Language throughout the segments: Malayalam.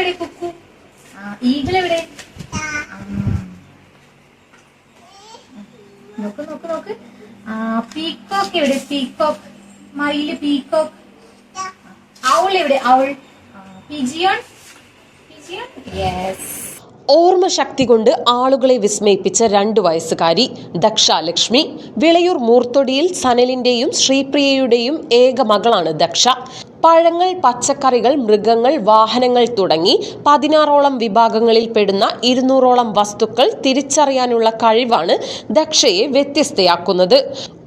എവിടെ കുക്കു? ഈഗിൾ എവിടെ? നോക്ക് നോക്ക് നോക്ക്. പീക്കോക്ക് എവിടെ? പീക്കോക്ക്. മയില് പീക്കോക്ക്. ഔൾ എവിടെ? ഔൾ. പിജിയോൺ. പിജിയോൺ. യെസ്. ഓർമ്മശക്തി കൊണ്ട് ആളുകളെ വിസ്മയിപ്പിച്ച 2 വയസ്സുകാരി ദക്ഷ ലക്ഷ്മി. വിളയൂർ മൂർത്തൊടിയിൽ സനലിന്റെയും ശ്രീപ്രിയയുടെയും ഏക മകളാണ് ദക്ഷ. പഴങ്ങൾ, പച്ചക്കറികൾ, മൃഗങ്ങൾ, വാഹനങ്ങൾ തുടങ്ങി 16ഓളം വിഭാഗങ്ങളിൽ പെടുന്ന 200ഓളം വസ്തുക്കൾ തിരിച്ചറിയാനുള്ള കഴിവാണ് ദക്ഷയെ വ്യത്യസ്തയാക്കുന്നത്.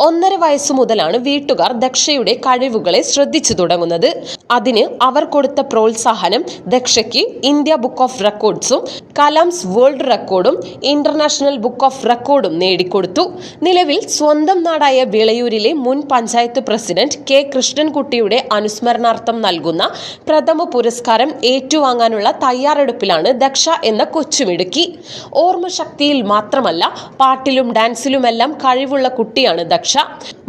1.5 വയസ്സു മുതലാണ് വീട്ടുകാർ ദക്ഷയുടെ കഴിവുകളെ ശ്രദ്ധിച്ചു തുടങ്ങുന്നത്. അതിന് അവർ കൊടുത്ത പ്രോത്സാഹനം ദക്ഷയ്ക്ക് ഇന്ത്യ ബുക്ക് ഓഫ് റെക്കോർഡ്സും കലാംസ് വേൾഡ് റെക്കോർഡും ഇന്റർനാഷണൽ ബുക്ക് ഓഫ് റെക്കോർഡും നേടിക്കൊടുത്തു. നിലവിൽ സ്വന്തം നാടായ വിളയൂരിലെ മുൻ പഞ്ചായത്ത് പ്രസിഡന്റ് കെ കൃഷ്ണൻകുട്ടിയുടെ അനുസ്മരണാർത്ഥം നൽകുന്ന പ്രഥമ പുരസ്കാരം ഏറ്റുവാങ്ങാനുള്ള തയ്യാറെടുപ്പിലാണ് ദക്ഷ എന്ന കൊച്ചുമിടുക്കി. ഓർമ്മശക്തിയിൽ മാത്രമല്ല, പാട്ടിലും ഡാൻസിലുമെല്ലാം കഴിവുള്ള കുട്ടിയാണ് ദക്ഷ.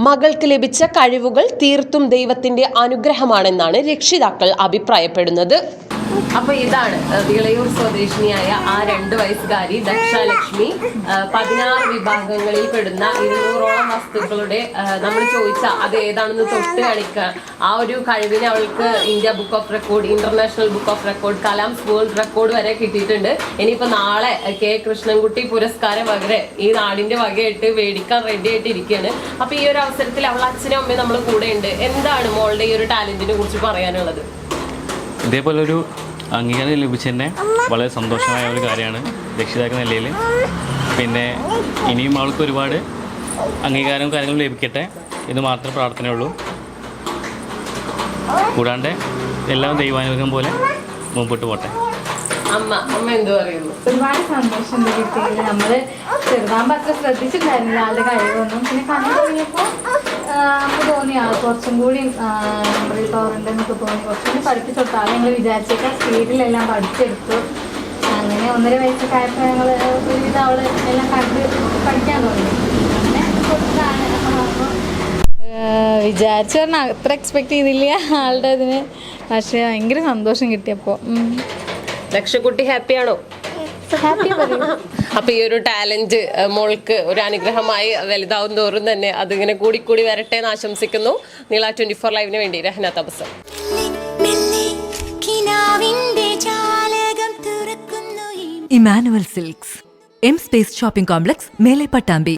മകൾക്ക് ലഭിച്ച കഴിവുകൾ തീർത്തും ദൈവത്തിന്റെ അനുഗ്രഹമാണെന്നാണ് രക്ഷിതാക്കൾ അഭിപ്രായപ്പെടുന്നത്. അപ്പൊ ഇതാണ് വിളയൂർ സ്വദേശിനിയായ ആ 2 വയസ്സുകാരി ദക്ഷ ലക്ഷ്മി. 16 വിഭാഗങ്ങളിൽ പെടുന്ന 200ഓളം വസ്തുക്കളുടെ നമ്മൾ ചോദിച്ച അത് ഏതാണെന്ന് തൊട്ട് കാണിക്കുക. ആ ഒരു കഴിവിന് അവൾക്ക് India book of record, international book of record, Kalam's world record വരെ കിട്ടിയിട്ടുണ്ട്. ഇനിയിപ്പോ നാളെ കെ കൃഷ്ണൻകുട്ടി പുരസ്കാരം വകരെ ഈ നാടിന്റെ വകയായിട്ട് മേടിക്കാൻ റെഡി ആയിട്ട് ഇരിക്കുകയാണ്. അപ്പൊ ഈ ഒരു അവസരത്തിൽ അവൾ അച്ഛനും അമ്മയും നമ്മൾ കൂടെ ഉണ്ട്. എന്താണ് മോളുടെ ഈ ഒരു ടാലന്റിനെ കുറിച്ച് പറയാനുള്ളത്? ഇതേപോലൊരു അംഗീകാരം ലഭിച്ചതന്നെ വളരെ സന്തോഷമായ ഒരു കാര്യമാണ് രക്ഷിതാക്കൾ നിലയിൽ. പിന്നെ ഇനിയും അവൾക്ക് ഒരുപാട് അംഗീകാരവും കാര്യങ്ങളും ലഭിക്കട്ടെ ഇത് മാത്രമേ പ്രാർത്ഥനയുള്ളൂ. കൂടാണ്ട് എല്ലാം ദൈവാനുഗ്രഹം പോലെ മുമ്പോട്ട് പോട്ടെ. അമ്മ എന്ത് പറയുന്നു? ഒരുപാട് സന്തോഷം കിട്ടിയില്ല. നമ്മള് ചെറുതാകുമ്പോ അത്ര ശ്രദ്ധിച്ചിട്ടുണ്ടായിരുന്നില്ല ആളുടെ കഴിവൊന്നും. പിന്നെ കണ്ടു തുടങ്ങിയപ്പോൾ നമുക്ക് തോന്നി കുറച്ചും കൂടി പവറുണ്ടെന്നൊക്കെ തോന്നി. കുറച്ചും കൂടി പഠിപ്പിച്ചു കൊടുത്തു. ആളെ ഞങ്ങൾ വിചാരിച്ചേക്കാം സ്പീഡിലെല്ലാം പഠിച്ചെടുത്തു. അങ്ങനെ 1.5 വയസ്സൊക്കെ ആയപ്പോൾ ഞങ്ങൾ ഒരുവിധം അവള് എല്ലാം കണ്ട് പഠിക്കാൻ തുടങ്ങി. അങ്ങനെ കൊടുത്താണ്. അപ്പോൾ വിചാരിച്ചു പറഞ്ഞാൽ അത്ര എക്സ്പെക്ട് ചെയ്തില്ല ആളുടെ ഇതിന്. പക്ഷെ ഭയങ്കര സന്തോഷം കിട്ടിയപ്പോൾ. ദക്ഷക്കുട്ടി ഹാപ്പിയാണോ? അപ്പൊ ഈ ഒരു ടാലന്റ് മോൾക്ക് ഒരു അനുഗ്രഹമായി വലുതാവും തോറും തന്നെ അതിങ്ങനെ കൂടി വരട്ടെ എന്ന് ആശംസിക്കുന്നു. നീള 24 ലൈവിന് വേണ്ടി രഹ്ന തപസ്. Emmanuel silks, M space shopping complex, മേലെ പട്ടാമ്പി.